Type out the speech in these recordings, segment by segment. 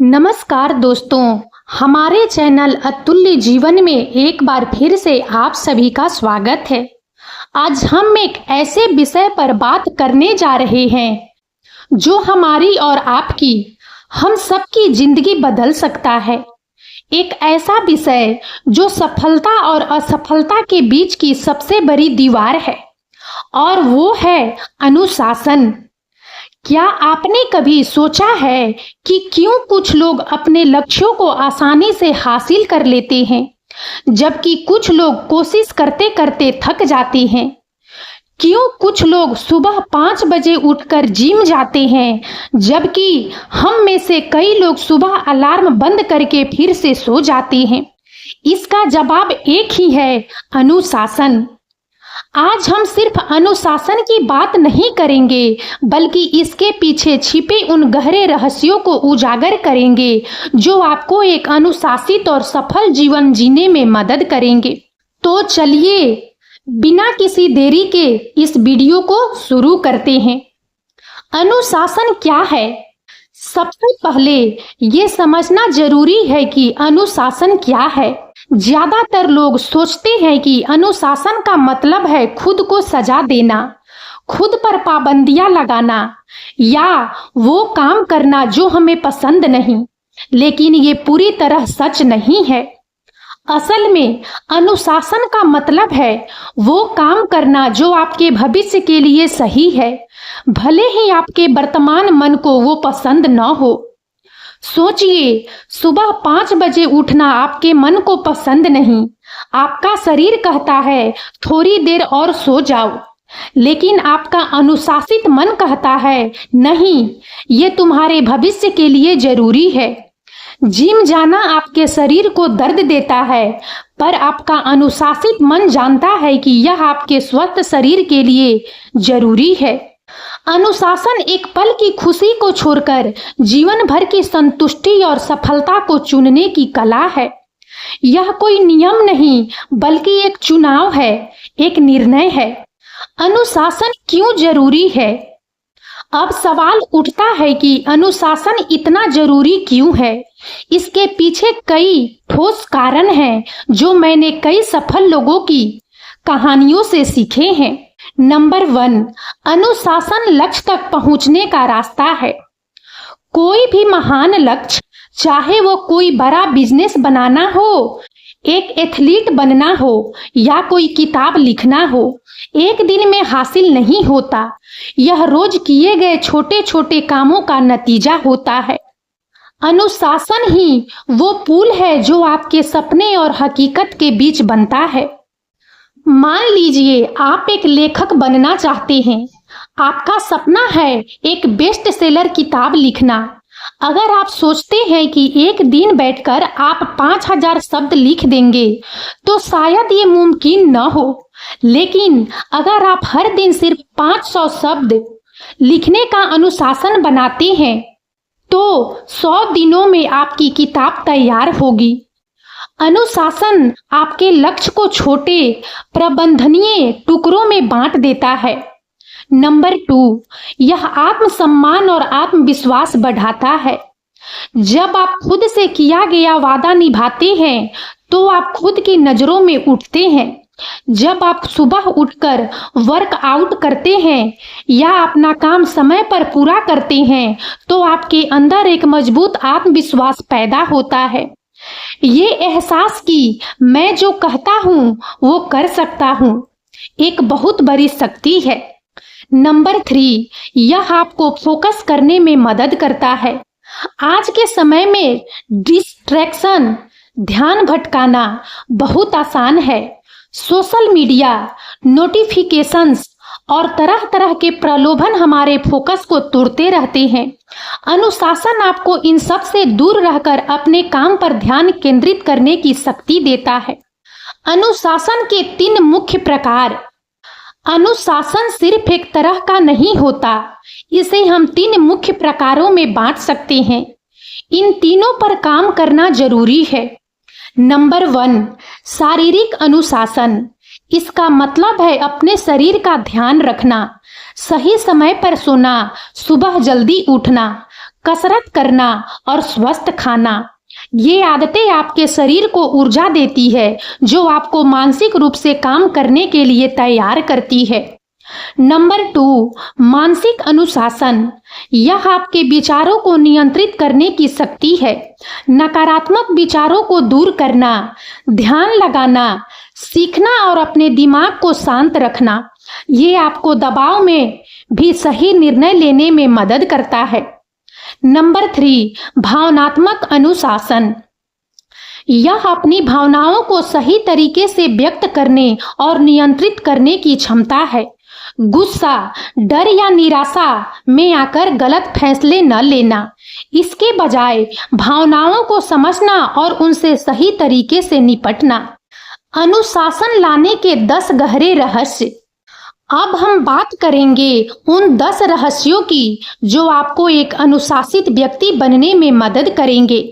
नमस्कार दोस्तों, हमारे चैनल अतुल्य जीवन में एक बार फिर से आप सभी का स्वागत है। आज हम एक ऐसे विषय पर बात करने जा रहे हैं जो हमारी और आपकी, हम सबकी जिंदगी बदल सकता है। एक ऐसा विषय जो सफलता और असफलता के बीच की सबसे बड़ी दीवार है, और वो है अनुशासन। क्या आपने कभी सोचा है कि क्यों कुछ लोग अपने लक्ष्यों को आसानी से हासिल कर लेते हैं, जबकि कुछ लोग कोशिश करते करते थक जाते हैं? क्यों कुछ लोग सुबह 5 बजे उठकर जिम जाते हैं, जबकि हम में से कई लोग सुबह अलार्म बंद करके फिर से सो जाते हैं? इसका जवाब एक ही है, अनुशासन। आज हम सिर्फ अनुशासन की बात नहीं करेंगे, बल्कि इसके पीछे छिपे उन गहरे रहस्यों को उजागर करेंगे जो आपको एक अनुशासित और सफल जीवन जीने में मदद करेंगे। तो चलिए बिना किसी देरी के इस वीडियो को शुरू करते हैं। अनुशासन क्या है? सबसे पहले ये समझना जरूरी है कि अनुशासन क्या है। ज्यादातर लोग सोचते हैं कि अनुशासन का मतलब है खुद को सजा देना, खुद पर पाबंदियां लगाना या वो काम करना जो हमें पसंद नहीं। लेकिन ये पूरी तरह सच नहीं है। असल में अनुशासन का मतलब है वो काम करना जो आपके भविष्य के लिए सही है, भले ही आपके वर्तमान मन को वो पसंद न हो। सोचिए, सुबह 5 बजे उठना आपके मन को पसंद नहीं। आपका शरीर कहता है थोड़ी देर और सो जाओ, लेकिन आपका अनुशासित मन कहता है नहीं, ये तुम्हारे भविष्य के लिए जरूरी है। जिम जाना आपके शरीर को दर्द देता है, पर आपका अनुशासित मन जानता है कि यह आपके स्वस्थ शरीर के लिए जरूरी है। अनुशासन एक पल की खुशी को छोड़कर जीवन भर की संतुष्टि और सफलता को चुनने की कला है। यह कोई नियम नहीं, बल्कि एक चुनाव है, एक निर्णय है। अनुशासन क्यों जरूरी है? अब सवाल उठता है कि अनुशासन इतना जरूरी क्यों है? इसके पीछे कई ठोस कारण हैं जो मैंने कई सफल लोगों की कहानियों से सीखे हैं। नंबर 1, अनुशासन लक्ष्य तक पहुंचने का रास्ता है। कोई भी महान लक्ष्य, चाहे वो कोई बड़ा बिजनेस बनाना हो, एक एथलीट बनना हो या कोई किताब लिखना हो, एक दिन में हासिल नहीं होता। यह रोज किए गए छोटे छोटे कामों का नतीजा होता है। अनुशासन ही वो पुल है जो आपके सपने और हकीकत के बीच बनता है। मान लीजिए आप एक लेखक बनना चाहते हैं। आपका सपना है एक बेस्ट सेलर किताब लिखना। अगर आप सोचते हैं कि एक दिन बैठकर आप 5000 शब्द लिख देंगे, तो शायद ये मुमकिन न हो। लेकिन अगर आप हर दिन सिर्फ 500 शब्द लिखने का अनुशासन बनाते हैं, तो 100 दिनों में आपकी किताब तैयार होगी। अनुशासन आपके लक्ष्य को छोटे, प्रबंधनीय टुकड़ों में बांट देता है। नंबर 2, यह आत्मसम्मान और आत्मविश्वास बढ़ाता है। जब आप खुद से किया गया वादा निभाते हैं, तो आप खुद की नजरों में उठते हैं। जब आप सुबह उठकर वर्कआउट करते हैं या अपना काम समय पर पूरा करते हैं, तो आपके अंदर एक मजबूत आत्मविश्वास पैदा होता है। ये एहसास कि मैं जो कहता हूँ वो कर सकता हूँ, एक बहुत बड़ी शक्ति है। नंबर 3, यह आपको फोकस करने में मदद करता है। आज के समय में डिस्ट्रैक्शन, ध्यान भटकाना बहुत आसान है। सोशल मीडिया, नोटिफिकेशंस और तरह तरह के प्रलोभन हमारे फोकस को तोड़ते रहते हैं। अनुशासन आपको इन सब से दूर रहकर अपने काम पर ध्यान केंद्रित करने की शक्ति देता है। अनुशासन के 3 मुख्य प्रकार। अनुशासन सिर्फ एक तरह का नहीं होता, इसे हम 3 मुख्य प्रकारों में बांट सकते हैं। इन तीनों पर काम करना जरूरी है। नंबर 1, शारीरिक अनुशासन। इसका मतलब है अपने शरीर का ध्यान रखना, सही समय पर सोना, सुबह जल्दी उठना, कसरत करना और स्वस्थ खाना। ये आदतें आपके शरीर को ऊर्जा देती है, जो आपको मानसिक रूप से काम करने के लिए तैयार करती है। नंबर 2, मानसिक अनुशासन। यह आपके विचारों को नियंत्रित करने की शक्ति है। नकारात्मक विचारों को दूर करना, ध्यान लगाना, सीखना और अपने दिमाग को शांत रखना, ये आपको दबाव में भी सही निर्णय लेने में मदद करता है। नंबर 3, भावनात्मक अनुशासन। यह अपनी भावनाओं को सही तरीके से व्यक्त करने और नियंत्रित करने की क्षमता है। गुस्सा, डर या निराशा में आकर गलत फैसले न लेना, इसके बजाय भावनाओं को समझना और उनसे सही तरीके से निपटना। अनुशासन लाने के 10 गहरे रहस्य। अब हम बात करेंगे उन 10 रहस्यों की जो आपको एक अनुशासित व्यक्ति बनने में मदद करेंगे।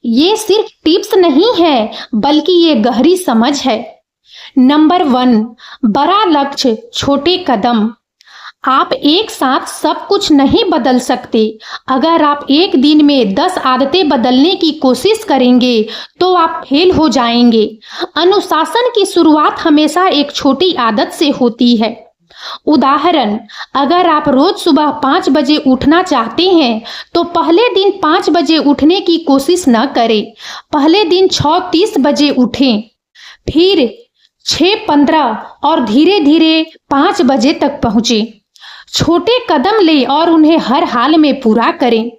ये सिर्फ टिप्स नहीं है, बल्कि ये गहरी समझ है। नंबर 1, बड़ा लक्ष्य, छोटे कदम। आप एक साथ सब कुछ नहीं बदल सकते। अगर आप एक दिन में 10 आदतें बदलने की कोशिश करेंगे तो आप फेल हो जाएंगे। अनुशासन की शुरुआत हमेशा एक छोटी आदत से होती है। उदाहरण, अगर आप रोज सुबह 5 बजे उठना चाहते हैं तो पहले दिन 5 बजे उठने की कोशिश न करें। पहले दिन 6:30 बजे उठें, फिर 6:15 और धीरे धीरे 5 बजे तक पहुंचे। छोटे कदम लें और उन्हें हर हाल में पूरा करें।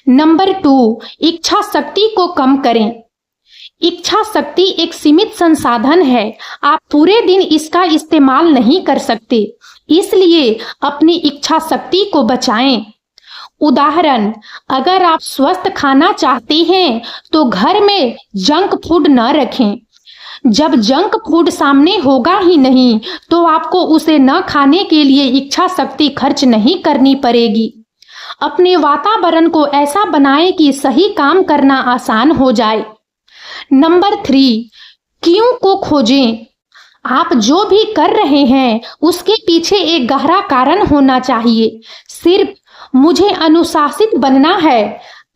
नंबर 2, इच्छा शक्ति को कम करें। इच्छा शक्ति एक सीमित संसाधन है। आप पूरे दिन इसका इस्तेमाल नहीं कर सकते, इसलिए अपनी इच्छा शक्ति को बचाएं। उदाहरण, अगर आप स्वस्थ खाना चाहते हैं तो घर में जंक फूड न रखें। जब जंक फूड सामने होगा ही नहीं तो आपको उसे न खाने के लिए इच्छा शक्ति खर्च नहीं करनी पड़ेगी। अपने वातावरण को ऐसा बनाएं कि सही काम करना आसान हो जाए। नंबर 3, क्यों को खोजें। आप जो भी कर रहे हैं उसके पीछे एक गहरा कारण होना चाहिए। सिर्फ मुझे अनुशासित बनना है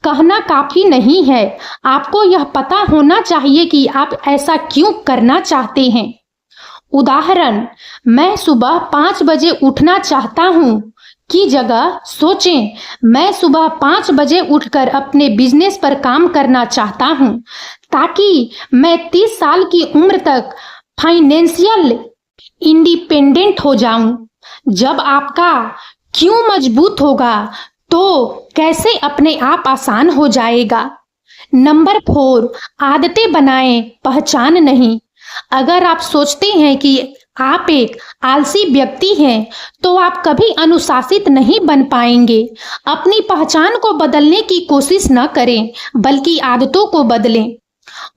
कहना काफी नहीं है। आपको यह पता होना चाहिए कि आप ऐसा क्यों करना चाहते हैं। उदाहरण, मैं सुबह 5 बजे उठना चाहता हूँ की जगह सोचें, मैं सुबह 5 बजे उठकर अपने बिजनेस पर काम करना चाहता हूँ ताकि मैं 30 साल की उम्र तक फाइनेंशियल इंडिपेंडेंट हो जाऊं। जब आपका क्यों मजबूत होगा तो कैसे अपने आप आसान हो जाएगा। नंबर 4, आदतें बनाएं, पहचान नहीं। अगर आप सोचते हैं कि आप एक आलसी व्यक्ति हैं तो आप कभी अनुशासित नहीं बन पाएंगे। अपनी पहचान को बदलने की कोशिश न करें, बल्कि आदतों को बदलें।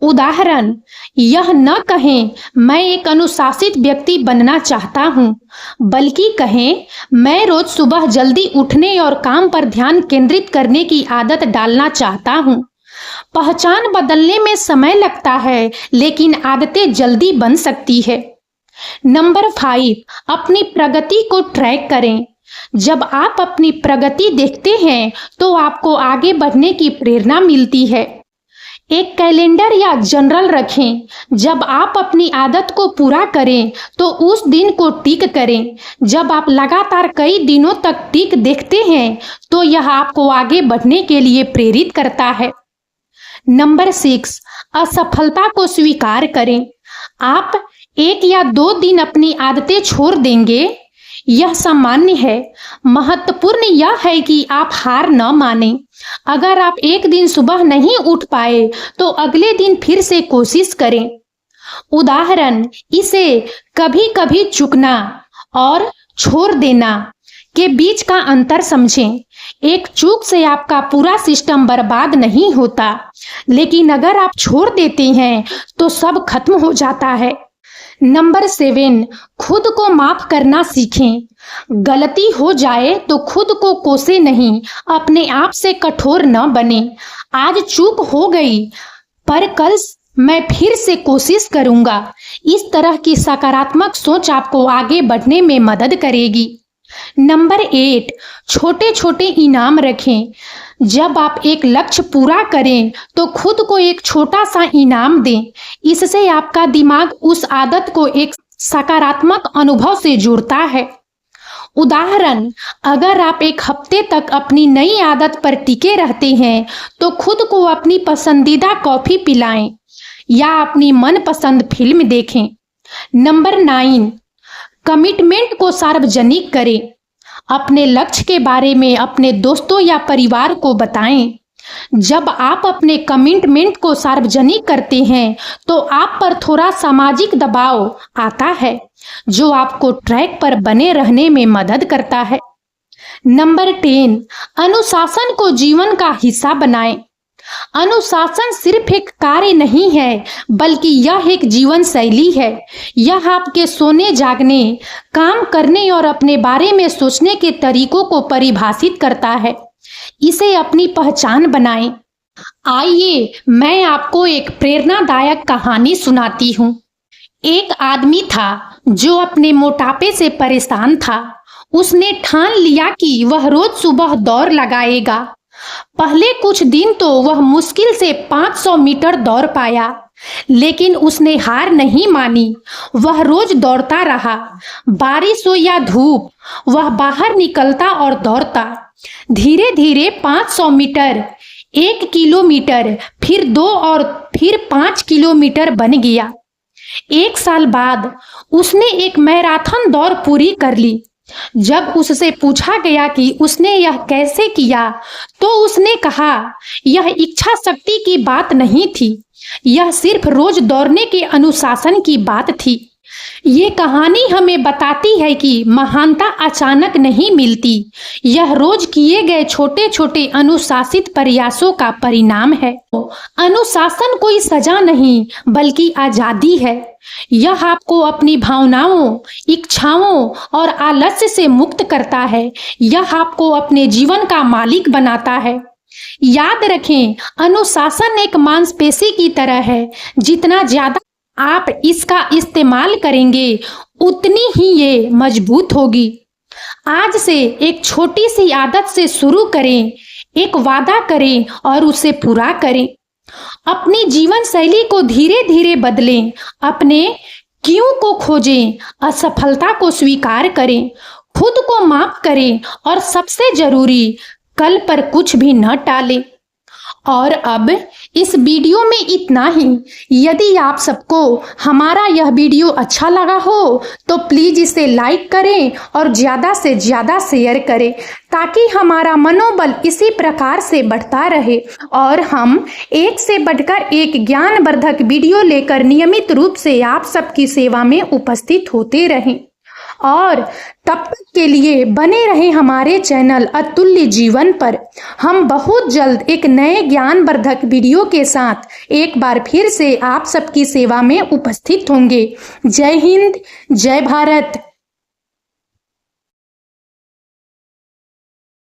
उदाहरण, यह न कहें मैं एक अनुशासित व्यक्ति बनना चाहता हूँ, बल्कि कहें मैं रोज सुबह जल्दी उठने और काम पर ध्यान केंद्रित करने की आदत डालना चाहता हूँ। पहचान बदलने में समय लगता है, लेकिन आदतें जल्दी बन सकती है। नंबर 5, अपनी प्रगति को ट्रैक करें। जब आप अपनी प्रगति देखते हैं तो आपको आगे बढ़ने की प्रेरणा मिलती है। एक कैलेंडर या जर्नल रखें। जब आप अपनी आदत को पूरा करें तो उस दिन को टिक करें। जब आप लगातार कई दिनों तक टिक देखते हैं तो यह आपको आगे बढ़ने के लिए प्रेरित करता है। नंबर 6, असफलता को स्वीकार करें। आप 1 या 2 दिन अपनी आदतें छोड़ देंगे, यह सामान्य है। महत्वपूर्ण यह है कि आप हार न मानें। अगर आप एक दिन सुबह नहीं उठ पाए तो अगले दिन फिर से कोशिश करें। उदाहरण, इसे कभी कभी चूकना और छोड़ देना के बीच का अंतर समझें। एक चूक से आपका पूरा सिस्टम बर्बाद नहीं होता, लेकिन अगर आप छोड़ देते हैं तो सब खत्म हो जाता है। नंबर 7, खुद को माफ करना सीखें। गलती हो जाए तो खुद को कोसे नहीं, अपने आप से कठोर न बने। आज चूक हो गई पर कल मैं फिर से कोशिश करूंगा। इस तरह की सकारात्मक सोच आपको आगे बढ़ने में मदद करेगी। नंबर 8, छोटे छोटे इनाम रखें। जब आप एक लक्ष्य पूरा करें तो खुद को एक छोटा सा इनाम दें। इससे आपका दिमाग उस आदत को एक सकारात्मक अनुभव से जुड़ता है। उदाहरण, अगर आप एक हफ्ते तक अपनी नई आदत पर टिके रहते हैं तो खुद को अपनी पसंदीदा कॉफी पिलाएं या अपनी मनपसंद फिल्म देखें। नंबर 9, कमिटमेंट को सार्वजनिक करें। अपने लक्ष्य के बारे में अपने दोस्तों या परिवार को बताएं। जब आप अपने कमिटमेंट को सार्वजनिक करते हैं तो आप पर थोड़ा सामाजिक दबाव आता है, जो आपको ट्रैक पर बने रहने में मदद करता है। नंबर 10, अनुशासन को जीवन का हिस्सा बनाएं। अनुशासन सिर्फ एक कार्य नहीं है, बल्कि यह एक जीवन शैली है। यह आपके सोने, जागने, काम करने और अपने बारे में सोचने के तरीकों को परिभाषित करता है। इसे अपनी पहचान बनाएं। आइए मैं आपको एक प्रेरणादायक कहानी सुनाती हूँ। एक आदमी था जो अपने मोटापे से परेशान था। उसने ठान लिया कि वह रोज सुबह दौड़ लगाएगा। पहले कुछ दिन तो वह मुश्किल से 500 मीटर दौड़ पाया, लेकिन उसने हार नहीं मानी। वह रोज दौड़ता रहा। बारिश हो या धूप, वह बाहर निकलता और दौड़ता। धीरे धीरे 500 मीटर, 1 किलोमीटर, फिर 2 और फिर 5 किलोमीटर बन गया। 1 साल बाद उसने एक मैराथन दौड़ पूरी कर ली। जब उससे पूछा गया कि उसने यह कैसे किया, तो उसने कहा, यह इच्छा शक्ति की बात नहीं थी, यह सिर्फ रोज दौड़ने के अनुशासन की बात थी। ये कहानी हमें बताती है कि महानता अचानक नहीं मिलती, यह रोज किए गए छोटे छोटे अनुशासित प्रयासों का परिणाम है। अनुशासन कोई सजा नहीं, बल्कि आजादी है। यह आपको अपनी भावनाओं, इच्छाओं और आलस्य से मुक्त करता है। यह आपको अपने जीवन का मालिक बनाता है। याद रखें, अनुशासन एक मांसपेशी की तरह है। जितना ज्यादा आप इसका इस्तेमाल करेंगे, उतनी ही ये मजबूत होगी। आज से एक छोटी सी आदत से शुरू करें, एक वादा करें और उसे पूरा करें। अपनी जीवन शैली को धीरे धीरे बदलें, अपने क्यों को खोजें, असफलता को स्वीकार करें, खुद को माफ करें और सबसे जरूरी, कल पर कुछ भी न टालें। और अब इस वीडियो में इतना ही। यदि आप सबको हमारा यह वीडियो अच्छा लगा हो तो प्लीज इसे लाइक करें और ज्यादा से ज्यादा शेयर करें, ताकि हमारा मनोबल इसी प्रकार से बढ़ता रहे और हम एक से बढ़कर एक ज्ञानवर्धक वीडियो लेकर नियमित रूप से आप सबकी सेवा में उपस्थित होते रहें। और तब तक के लिए बने रहें हमारे चैनल अतुल्य जीवन पर। हम बहुत जल्द एक नए ज्ञानवर्धक वीडियो के साथ एक बार फिर से आप सबकी सेवा में उपस्थित होंगे। जय हिंद, जय भारत।